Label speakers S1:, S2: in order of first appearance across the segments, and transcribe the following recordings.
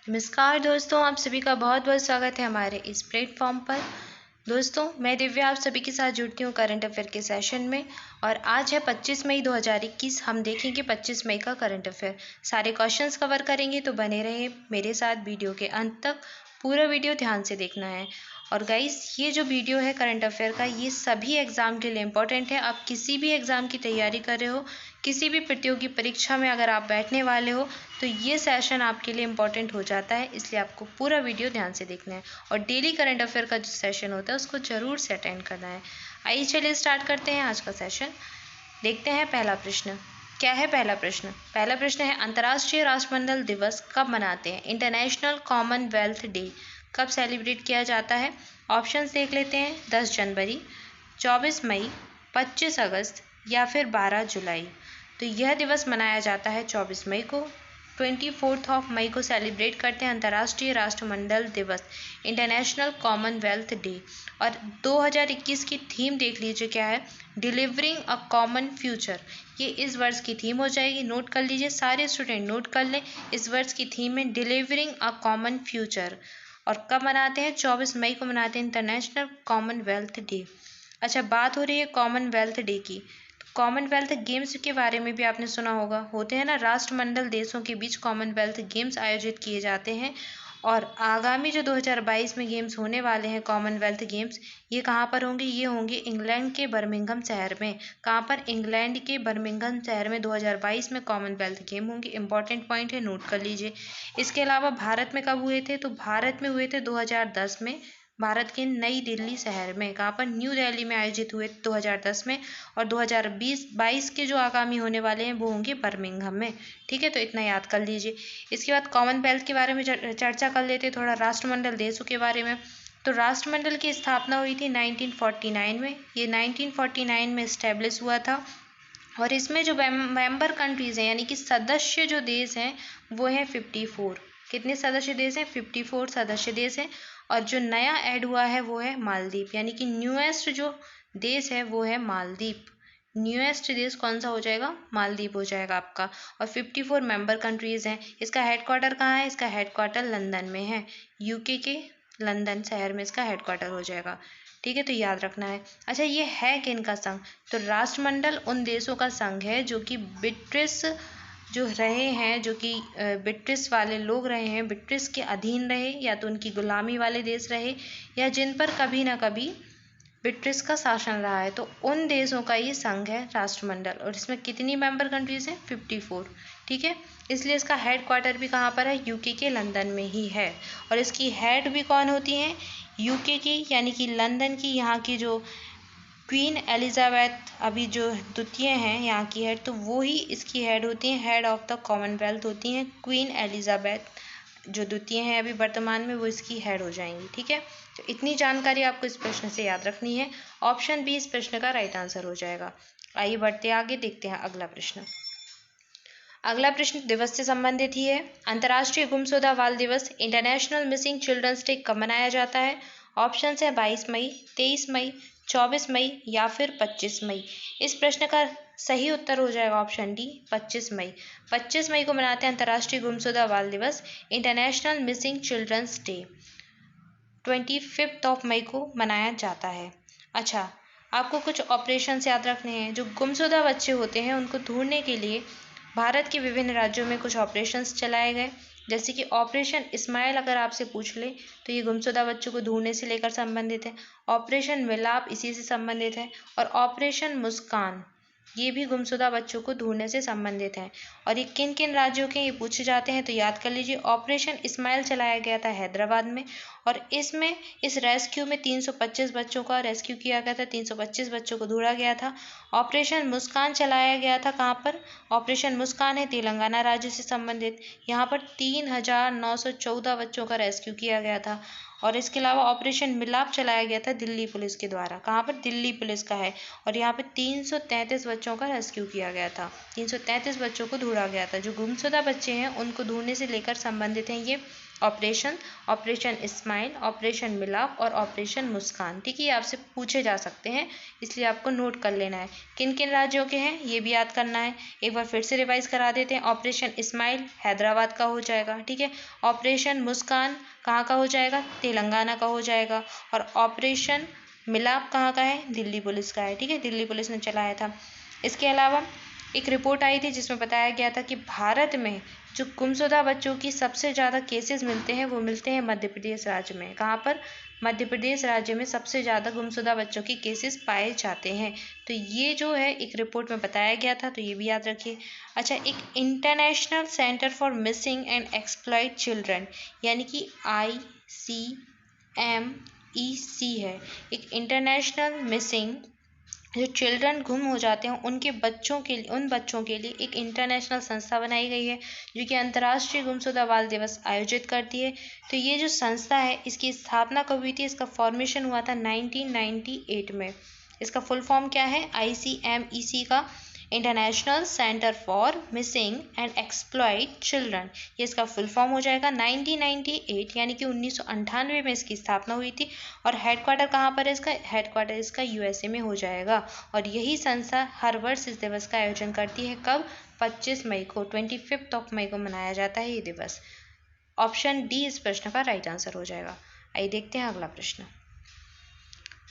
S1: नमस्कार दोस्तों, आप सभी का बहुत बहुत स्वागत है हमारे इस प्लेटफॉर्म पर। दोस्तों, मैं दिव्या आप सभी के साथ जुड़ती हूँ करंट अफेयर के सेशन में। और आज है 25 मई 2021। हम देखेंगे 25 मई का करंट अफेयर। सारे क्वेश्चंस कवर करेंगे, तो बने रहे मेरे साथ वीडियो के अंत तक। पूरा वीडियो ध्यान से देखना है। और गाइस, ये जो वीडियो है करंट अफेयर का, ये सभी एग्जाम के लिए इम्पोर्टेंट है। आप किसी भी एग्जाम की तैयारी कर रहे हो, किसी भी प्रतियोगी परीक्षा में अगर आप बैठने वाले हो, तो ये सेशन आपके लिए इम्पोर्टेंट हो जाता है। इसलिए आपको पूरा वीडियो ध्यान से देखना है और डेली करंट अफेयर का जो सेशन होता है उसको जरूर से अटेंड करना है। आइए चलिए स्टार्ट करते हैं आज का सेशन। देखते हैं पहला प्रश्न क्या है। पहला प्रश्न है, अंतर्राष्ट्रीय राष्ट्रमंडल दिवस कब मनाते हैं? इंटरनेशनल कॉमनवेल्थ डे कब सेलिब्रेट किया जाता है? ऑप्शंस देख लेते हैं। 10 जनवरी, 24 मई, 25 अगस्त या फिर 12 जुलाई। तो यह दिवस मनाया जाता है 24 मई को। 24 मई को सेलिब्रेट करते हैं अंतर्राष्ट्रीय राष्ट्रमंडल दिवस, इंटरनेशनल कॉमनवेल्थ डे। और 2021 की थीम देख लीजिए क्या है, डिलीवरिंग अ कॉमन फ्यूचर। ये इस वर्ष की थीम हो जाएगी। नोट कर लीजिए, सारे स्टूडेंट नोट कर लें। इस वर्ष की थीम है डिलीवरिंग अ कॉमन फ्यूचर। और कब मनाते हैं? 24 मई को मनाते हैं इंटरनेशनल कॉमनवेल्थ डे। अच्छा, बात हो रही है कॉमनवेल्थ डे की। कॉमनवेल्थ गेम्स के बारे में भी आपने सुना होगा। होते हैं ना, राष्ट्रमंडल देशों के बीच कॉमनवेल्थ गेम्स आयोजित किए जाते हैं। और आगामी जो 2022 में गेम्स होने वाले हैं, कॉमनवेल्थ गेम्स, ये कहाँ पर होंगे? ये होंगे इंग्लैंड के बर्मिंघम शहर में। कहाँ पर? इंग्लैंड के बर्मिंघम शहर में 2022 में कॉमनवेल्थ गेम होंगे। इंपॉर्टेंट पॉइंट है, नोट कर लीजिए। इसके अलावा भारत में कब हुए थे? तो भारत में हुए थे 2010 में, भारत के नई दिल्ली शहर में। कहाँ पर? न्यू दिल्ली में आयोजित हुए 2010 में। और 2022 के जो आगामी होने वाले हैं वो होंगे बर्मिंघम में। ठीक है, तो इतना याद कर लीजिए। इसके बाद कॉमनवेल्थ के बारे में चर्चा कर लेते हैं, थोड़ा राष्ट्रमंडल देशों के बारे में। तो राष्ट्रमंडल की स्थापना हुई थी 1949 में। ये 1949 में इस्टेब्लिश हुआ था। और इसमें जो मेंबर कंट्रीज हैं, यानी कि सदस्य जो देश हैं, वो हैं 54। कितने सदस्य देश हैं? 54 सदस्य देश हैं। और जो नया ऐड हुआ है वो है मालदीव, यानी कि न्यूएस्ट जो देश है वो है मालदीव। न्यूएस्ट देश कौन सा हो जाएगा? मालदीव हो जाएगा आपका। और 54 मेंबर कंट्रीज हैं। इसका हेडक्वार्टर कहाँ है? इसका हेडक्वार्टर लंदन में है। यूके के लंदन शहर में इसका हेडक्वार्टर हो जाएगा। ठीक है, तो याद रखना है। अच्छा, ये है किनका संघ? तो राष्ट्रमंडल उन देशों का संघ है जो कि ब्रिटिश जो रहे हैं, जो कि ब्रिटिश वाले लोग रहे हैं, ब्रिटिश के अधीन रहे, या तो उनकी गुलामी वाले देश रहे, या जिन पर कभी ना कभी ब्रिटिश का शासन रहा है, तो उन देशों का ये संघ है राष्ट्रमंडल। और इसमें कितनी मेंबर कंट्रीज हैं? 54। ठीक है, इसलिए इसका हेड क्वार्टर भी कहाँ पर है? यूके के लंदन में ही है। और इसकी हेड भी कौन होती हैं? यूके की, यानी कि लंदन की यहाँ की जो क्वीन एलिजाबेथ अभी जो द्वितीय हैं यहाँ की हेड, तो वो ही इसकी हेड होती हैं। हेड ऑफ द कॉमनवेल्थ होती हैं क्वीन एलिजाबेथ, जो द्वितीय हैं अभी वर्तमान में, वो इसकी हेड हो जाएंगी। ठीक है, तो इतनी जानकारी आपको इस प्रश्न से याद रखनी है। ऑप्शन बी इस प्रश्न का राइट आंसर हो जाएगा। आइए बढ़ते आगे, देखते हैं अगला प्रश्न। अगला प्रश्न दिवस से संबंधित ही है। अंतर्राष्ट्रीय गुमशुदा बाल दिवस, इंटरनेशनल मिसिंग चिल्ड्रंस डे कब मनाया जाता है? ऑप्शन है 22 मई, 23 मई, 24 मई या फिर 25 मई। इस प्रश्न का सही उत्तर हो जाएगा ऑप्शन डी, 25 मई। 25 मई को मनाते हैं अंतर्राष्ट्रीय गुमशुदा बाल दिवस, इंटरनेशनल मिसिंग चिल्ड्रंस डे। 25 मई को मनाया जाता है। अच्छा, आपको कुछ ऑपरेशन याद रखने हैं। जो गुमशुदा बच्चे होते हैं उनको ढूंढने के लिए भारत के विभिन्न राज्यों में कुछ ऑपरेशंस चलाए गए। जैसे कि ऑपरेशन इस्माइल अगर आपसे पूछ ले, तो ये गुमशुदा बच्चों को ढूंढने से लेकर संबंधित है। ऑपरेशन मिलाप इसी से संबंधित है। और ऑपरेशन मुस्कान, ये भी गुमशुदा बच्चों को ढूंढने से संबंधित है। और ये किन किन राज्यों के ये पूछे जाते हैं, तो याद कर लीजिए। ऑपरेशन इस्माइल चलाया गया था हैदराबाद में, और इसमें इस रेस्क्यू में 325 बच्चों का रेस्क्यू किया गया था, 325 बच्चों को ढूंढा गया था। ऑपरेशन मुस्कान चलाया गया था कहाँ पर? ऑपरेशन मुस्कान है तेलंगाना राज्य से संबंधित। यहाँ पर 3914 बच्चों का रेस्क्यू किया गया था। और इसके अलावा ऑपरेशन मिलाप चलाया गया था दिल्ली पुलिस के द्वारा। कहाँ पर? दिल्ली पुलिस का है। और यहाँ पे 333 बच्चों का रेस्क्यू किया गया था। 333 बच्चों को ढूंढा गया था। जो गुमशुदा बच्चे हैं उनको ढूंढने से लेकर संबंधित हैं ये ऑपरेशन, ऑपरेशन स्माइल, ऑपरेशन मिलाप और ऑपरेशन मुस्कान। ठीक है, ये आपसे पूछे जा सकते हैं, इसलिए आपको नोट कर लेना है। किन किन राज्यों के हैं ये भी याद करना है। एक बार फिर से रिवाइज करा देते हैं। ऑपरेशन स्माइल हैदराबाद का हो जाएगा। ठीक है, ऑपरेशन मुस्कान कहाँ का हो जाएगा, तेलंगाना का हो जाएगा। और ऑपरेशन मिलाप कहाँ का है, दिल्ली पुलिस का है। ठीक है, दिल्ली पुलिस ने चलाया था। इसके अलावा एक रिपोर्ट आई थी जिसमें बताया गया था कि भारत में जो गुमशुदा बच्चों की सबसे ज़्यादा केसेस मिलते हैं वो मिलते हैं मध्य प्रदेश राज्य में। कहाँ पर, मध्य प्रदेश राज्य में सबसे ज़्यादा गुमशुदा बच्चों की केसेस पाए जाते हैं। तो ये जो है एक रिपोर्ट में बताया गया था, तो ये भी याद रखिए। अच्छा, एक international centre for missing and exploit children यानी कि ICMEC है। एक इंटरनेशनल मिसिंग जो चिल्ड्रन गुम हो जाते हैं उन बच्चों के लिए एक इंटरनेशनल संस्था बनाई गई है जो कि अंतर्राष्ट्रीय गुमशुदा बाल दिवस आयोजित करती है। तो ये जो संस्था है इसकी स्थापना कब हुई थी, इसका फॉर्मेशन हुआ था 1998 में। इसका फुल फॉर्म क्या है, ICMEC का international centre for missing and exploit children, ये इसका फुल फॉर्म हो जाएगा। 1998 यानी कि 1998 में इसकी स्थापना हुई थी। और हेडक्वार्टर कहाँ पर है इसका, हेडक्वार्टर इसका USA में हो जाएगा। और यही संस्था हर वर्ष इस दिवस का आयोजन करती है। कब, 25 मई को, 25 मई को मनाया जाता है ये दिवस। ऑप्शन डी इस प्रश्न का राइट आंसर हो जाएगा। आइए देखते हैं अगला प्रश्न।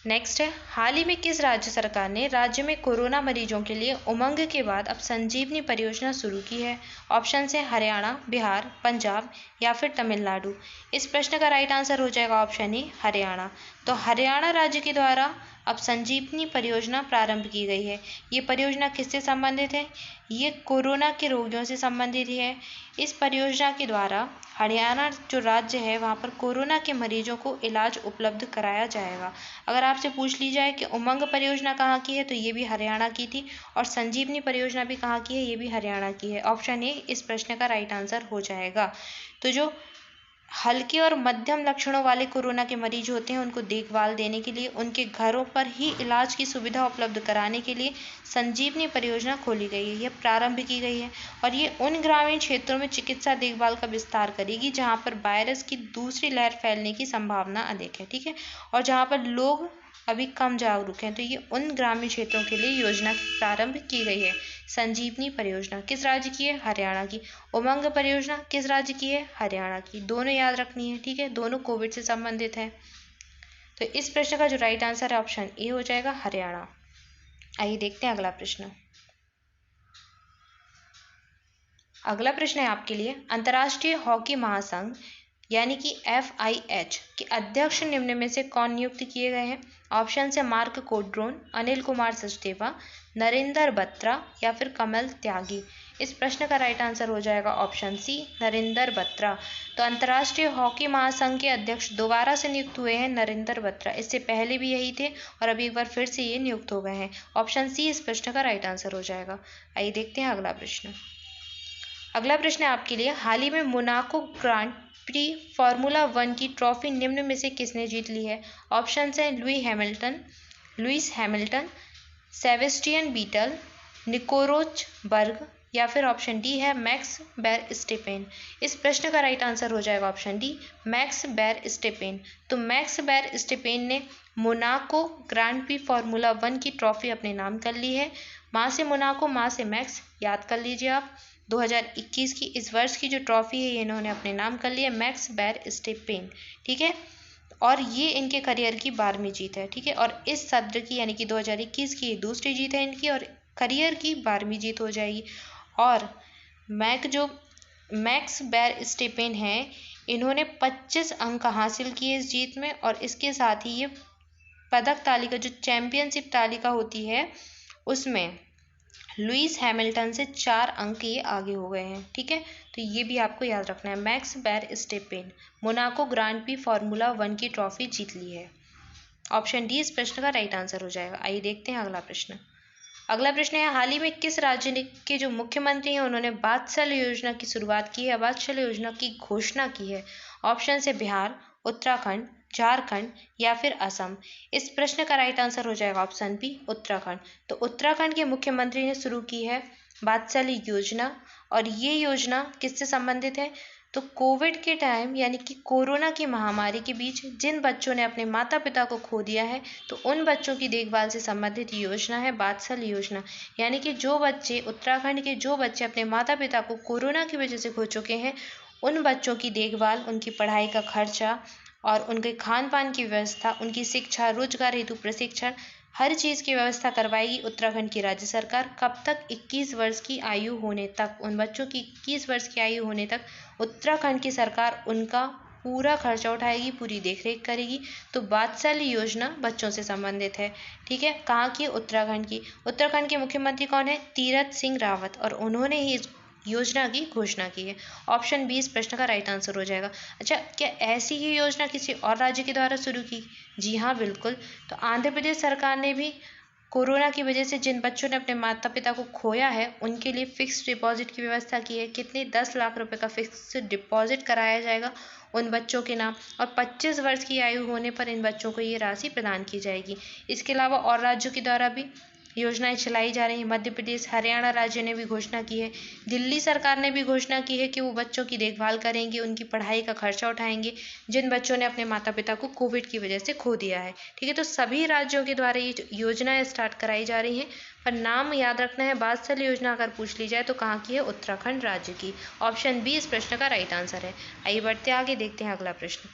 S1: नेक्स्ट है, हाल ही में किस राज्य सरकार ने राज्य में कोरोना मरीजों के लिए उमंग के बाद अब संजीवनी परियोजना शुरू की है। ऑप्शन है हरियाणा, बिहार, पंजाब या फिर तमिलनाडु। इस प्रश्न का राइट आंसर हो जाएगा ऑप्शन ए हरियाणा। तो हरियाणा राज्य के द्वारा अब संजीवनी परियोजना प्रारंभ की गई है। ये परियोजना किससे संबंधित है, ये कोरोना के रोगियों से संबंधित है। इस परियोजना के द्वारा हरियाणा जो राज्य है वहाँ पर कोरोना के मरीजों को इलाज उपलब्ध कराया जाएगा। अगर आपसे पूछ ली जाए कि उमंग परियोजना कहाँ की है तो ये भी हरियाणा की थी, और संजीवनी परियोजना भी कहाँ की है, ये भी हरियाणा की है। ऑप्शन ए इस प्रश्न का राइट आंसर हो जाएगा। तो जो हल्के और मध्यम लक्षणों वाले कोरोना के मरीज होते हैं उनको देखभाल देने के लिए, उनके घरों पर ही इलाज की सुविधा उपलब्ध कराने के लिए संजीवनी परियोजना खोली गई है, यह प्रारंभ की गई है। और ये उन ग्रामीण क्षेत्रों में चिकित्सा देखभाल का विस्तार करेगी जहां पर वायरस की दूसरी लहर फैलने की संभावना अधिक है। ठीक है, और जहां पर लोग अभी कम जागरूक हैं, तो ये उन ग्रामीण क्षेत्रों के लिए योजना प्रारंभ की गई है। संजीवनी परियोजना किस राज्य की है, हरियाणा की। उमंग परियोजना किस राज्य की है, हरियाणा की। दोनों याद रखनी है। ठीक है, दोनों कोविड से संबंधित है। तो इस प्रश्न का जो राइट आंसर है ऑप्शन ए हो जाएगा, हरियाणा। आइए देखते हैं अगला प्रश्न। अगला प्रश्न है आपके लिए, अंतर्राष्ट्रीय हॉकी महासंघ यानी कि FIH के अध्यक्ष निम्न में से कौन नियुक्त किए गए हैं। ऑप्शन है मार्क कोड्रोन, अनिल कुमार सचदेवा, नरेंद्र बत्रा या फिर कमल त्यागी। इस प्रश्न का राइट आंसर हो जाएगा ऑप्शन सी, नरेंद्र बत्रा। तो अंतर्राष्ट्रीय हॉकी महासंघ के अध्यक्ष दोबारा से नियुक्त हुए हैं नरेंद्र बत्रा। इससे पहले भी यही थे और अभी एक बार फिर से ये नियुक्त हो गए हैं। ऑप्शन सी इस प्रश्न का राइट आंसर हो जाएगा। आइए देखते हैं अगला प्रश्न। अगला प्रश्न है आपके लिए, हाल ही में मोनाको ग्रांड प्री फार्मूला 1 की ट्रॉफी निम्न में से किसने जीत ली है। ऑप्शन है लुइस हैमिल्टन, सेबेस्टियन बीटल, निको रोचबर्ग या फिर ऑप्शन डी है मैक्स वेरस्टेपेन। इस प्रश्न का राइट आंसर हो जाएगा ऑप्शन डी, मैक्स वेरस्टेपेन। तो मैक्स वेरस्टेपेन ने मोनाको ग्रांड प्री फार्मूला 1 की ट्रॉफी अपने नाम कर ली है। माँ से मोनाको, माँ से मैक्स, याद कर लीजिए आप। 2021 की इस वर्ष की जो ट्रॉफी है ये इन्होंने अपने नाम कर लिया, मैक्स वेरस्टेपेन। ठीक है, और ये इनके करियर की 12वीं जीत है। ठीक है, और इस सत्र की यानी कि 2021 की दूसरी जीत है इनकी, और करियर की 12वीं जीत हो जाएगी। और मैक्स वेरस्टेपेन है, इन्होंने 25 अंक हासिल किए इस जीत में, और इसके साथ ही ये पदक तालिका जो चैंपियनशिप तालिका होती है उसमें लुइस हैमिल्टन से 4 अंक ये आगे हो गए हैं। ठीक है, तो ये भी आपको याद रखना है। Max Verstappen Monaco Grand Prix Formula 1 की ट्रॉफी जीत ली है। ऑप्शन डी इस प्रश्न का राइट आंसर हो जाएगा। आइए देखते हैं अगला प्रश्न। अगला प्रश्न है, हाल ही में किस राज्य के जो मुख्यमंत्री हैं उन्होंने वात्सल्य योजना की शुरुआत की है, वात्सल्य योजना की घोषणा की है। ऑप्शन है बिहार, उत्तराखंड, झारखंड या फिर असम। इस प्रश्न का राइट आंसर हो जाएगा ऑप्शन बी, उत्तराखंड। तो उत्तराखंड के मुख्यमंत्री ने शुरू की है वात्सल्य योजना, और ये योजना किससे संबंधित है, तो कोविड के टाइम यानी कि कोरोना की महामारी के बीच जिन बच्चों ने अपने माता पिता को खो दिया है, तो उन बच्चों की देखभाल से संबंधित योजना है वात्सल योजना। यानी कि जो बच्चे उत्तराखंड के जो बच्चे अपने माता पिता को कोरोना की वजह से खो चुके हैं, उन बच्चों की देखभाल, उनकी पढ़ाई का खर्चा और उनके खान पान की व्यवस्था, उनकी शिक्षा, रोजगार हेतु प्रशिक्षण, हर चीज़ की व्यवस्था करवाएगी उत्तराखंड की राज्य सरकार। कब तक? 21 वर्ष की आयु होने तक। उन बच्चों की 21 वर्ष की आयु होने तक उत्तराखंड की सरकार उनका पूरा खर्चा उठाएगी, पूरी देखरेख करेगी। तो वात्सल्य योजना बच्चों से संबंधित है। ठीक है, कहाँ की? उत्तराखंड की। उत्तराखंड के मुख्यमंत्री कौन है? तीरथ सिंह रावत, और उन्होंने ही इस योजना की घोषणा की है। ऑप्शन बी इस प्रश्न का राइट आंसर हो जाएगा। अच्छा, क्या ऐसी ही योजना किसी और राज्य के द्वारा शुरू की? जी हाँ, बिल्कुल। तो आंध्र प्रदेश सरकार ने भी कोरोना की वजह से जिन बच्चों ने अपने माता पिता को खोया है, उनके लिए फिक्स्ड डिपॉजिट की व्यवस्था की है। कितने? 10 लाख रुपए का फिक्स्ड डिपॉजिट कराया जाएगा उन बच्चों के नाम, और 25 वर्ष की आयु होने पर इन बच्चों को ये राशि प्रदान की जाएगी। इसके अलावा और राज्यों के द्वारा भी योजनाएं चलाई जा रही हैं। मध्य प्रदेश, हरियाणा राज्य ने भी घोषणा की है। दिल्ली सरकार ने भी घोषणा की है कि वो बच्चों की देखभाल करेंगे, उनकी पढ़ाई का खर्चा उठाएंगे, जिन बच्चों ने अपने माता पिता को कोविड की वजह से खो दिया है। ठीक है, तो सभी राज्यों के द्वारा ये योजनाएं स्टार्ट कराई जा रही हैं, पर नाम याद रखना है। वात्सल्य योजना अगर पूछ ली जाए तो कहाँ की है? उत्तराखंड राज्य की। ऑप्शन बी इस प्रश्न का राइट आंसर है। आइए बढ़ते आगे, देखते हैं अगला प्रश्न।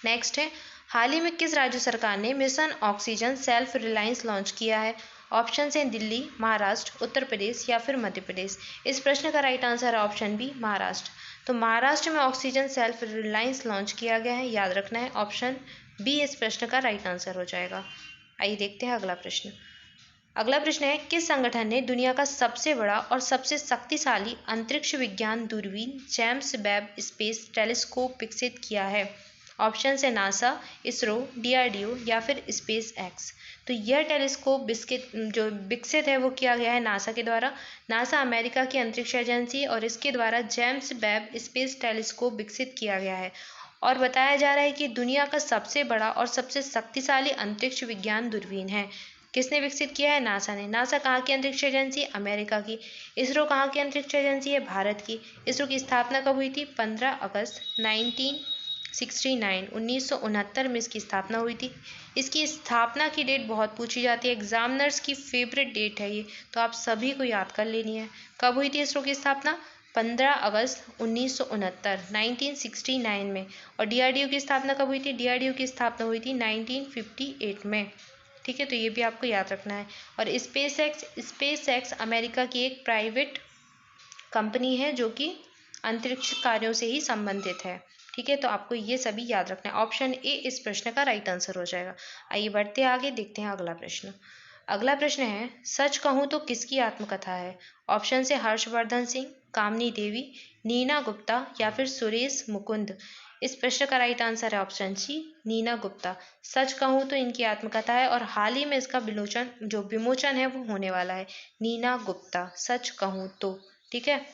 S1: नेक्स्ट है, हाल ही में किस राज्य सरकार ने mission oxygen self reliance launch किया है? ऑप्शन हैं दिल्ली, महाराष्ट्र, उत्तर प्रदेश या फिर मध्य प्रदेश। इस प्रश्न का राइट आंसर है ऑप्शन बी, महाराष्ट्र। तो महाराष्ट्र में ऑक्सीजन सेल्फ रिलायंस लॉन्च किया गया है, याद रखना है। ऑप्शन बी इस प्रश्न का राइट आंसर हो जाएगा। आइए देखते हैं अगला प्रश्न। अगला प्रश्न है, किस संगठन ने दुनिया का सबसे बड़ा और सबसे शक्तिशाली अंतरिक्ष विज्ञान दूरबीन जेम्स वेब स्पेस टेलीस्कोप विकसित किया है? ऑप्शन है नासा, इसरो, डीआरडीओ या फिर स्पेस एक्स। तो यह टेलीस्कोप जो विकसित है वो किया गया है नासा के द्वारा। नासा अमेरिका की अंतरिक्ष एजेंसी, और इसके द्वारा जेम्स वेब स्पेस टेलीस्कोप विकसित किया गया है, और बताया जा रहा है कि दुनिया का सबसे बड़ा और सबसे शक्तिशाली अंतरिक्ष विज्ञान दूरबीन है। किसने विकसित किया है? नासा ने। नासा कहाँ की अंतरिक्ष एजेंसी? अमेरिका की। इसरो कहाँ की अंतरिक्ष एजेंसी है? भारत की। इसरो की स्थापना कब हुई थी? 15 अगस्त 1969 में इसकी स्थापना हुई थी। इसकी स्थापना की डेट बहुत पूछी जाती है, एग्जामिनर्स की फेवरेट डेट है ये, तो आप सभी को याद कर लेनी है। कब हुई थी इसरो की स्थापना? 15 अगस्त 1969 में। और डीआरडीओ की स्थापना कब हुई थी? डीआरडीओ की स्थापना हुई थी 1958 में। ठीक है, तो ये भी आपको याद रखना है। और स्पेस एक्स अमेरिका की एक प्राइवेट कंपनी है जो कि अंतरिक्ष कार्यों से ही संबंधित है। ठीक है, तो आपको ये सभी याद रखना है। ऑप्शन ए इस प्रश्न का राइट आंसर हो जाएगा। आइए बढ़ते आगे, देखते हैं अगला प्रश्न। अगला प्रश्न है, सच कहूँ तो किसकी आत्मकथा है? ऑप्शन से हर्षवर्धन सिंह, कामनी देवी, नीना गुप्ता या फिर सुरेश मुकुंद। इस प्रश्न का राइट आंसर है ऑप्शन सी, नीना गुप्ता। सच कहूँ तो इनकी आत्मकथा है, और हाल ही में इसका विमोचन है वो होने वाला है। नीना गुप्ता, सच कहूँ तो। ठीक है,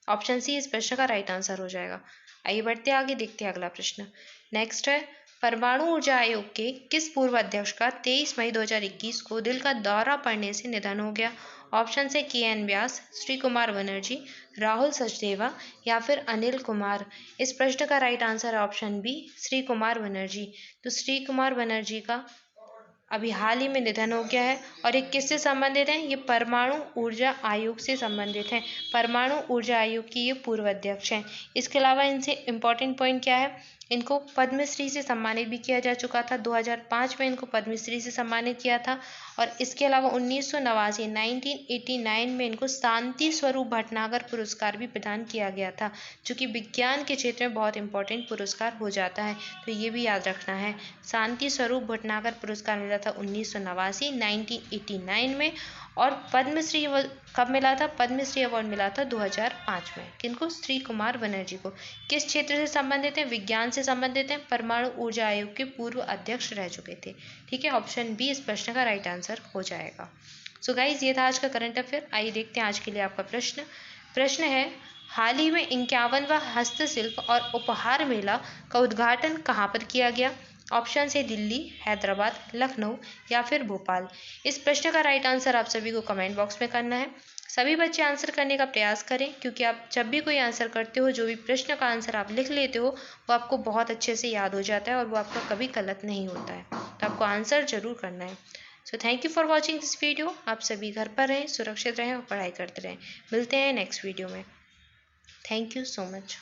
S1: ऑप्शन सी इस प्रश्न का राइट आंसर हो जाएगा। आइए बढ़ते आगे, देखते हैं अगला प्रश्न। नेक्स्ट है, परमाणु ऊर्जा आयोग के किस पूर्व अध्यक्ष का 23 मई 2021 को दिल का दौरा पड़ने से निधन हो गया? ऑप्शन है के.एन. व्यास, श्री कुमार बनर्जी, राहुल सचदेवा या फिर अनिल कुमार। इस प्रश्न का राइट आंसर है ऑप्शन बी, श्री कुमार बनर्जी। तो श्री कुमार बनर्जी का अभी हाल ही में निधन हो गया है, और ये किससे संबंधित हैं? ये परमाणु ऊर्जा आयोग से संबंधित हैं। परमाणु ऊर्जा आयोग की ये पूर्व अध्यक्ष हैं। इसके अलावा इनसे इम्पोर्टेंट पॉइंट क्या है? इनको पद्मश्री से सम्मानित भी किया जा चुका था। 2005 में इनको पद्मश्री से सम्मानित किया था, और इसके अलावा 1989 में इनको शांति स्वरूप भटनागर पुरस्कार भी प्रदान किया गया था, जो कि विज्ञान के क्षेत्र में बहुत इंपॉर्टेंट पुरस्कार हो जाता है, तो ये भी याद रखना है। शांति स्वरूप भटनागर पुरस्कार मिला था 1989 में, और पद्मश्री कब मिला था? पद्मश्री अवार्ड मिला था 2005 में। किनको? श्री कुमार बनर्जी को। किस क्षेत्र से संबंधित है? विज्ञान से संबंधित है। परमाणु ऊर्जा आयोग के पूर्व अध्यक्ष रह चुके थे। ठीक है, ऑप्शन बी इस प्रश्न का राइट आंसर हो जाएगा। सो गाइज, ये था आज का करंट अफेयर। आइए देखते हैं आज के लिए आपका प्रश्न है, हाल ही में 51वां हस्तशिल्प और उपहार मेला का उद्घाटन कहाँ पर किया गया? ऑप्शन है दिल्ली, हैदराबाद, लखनऊ या फिर भोपाल। इस प्रश्न का राइट आंसर आप सभी को कमेंट बॉक्स में करना है। सभी बच्चे आंसर करने का प्रयास करें, क्योंकि आप जब भी कोई आंसर करते हो, जो भी प्रश्न का आंसर आप लिख लेते हो, वो आपको बहुत अच्छे से याद हो जाता है और वो आपका कभी गलत नहीं होता है। तो आपको आंसर जरूर करना है। So thank you for watching this video. आप सभी घर पर रहें, सुरक्षित रहें और पढ़ाई करते रहें। मिलते हैं नेक्स्ट वीडियो में। Thank you so much.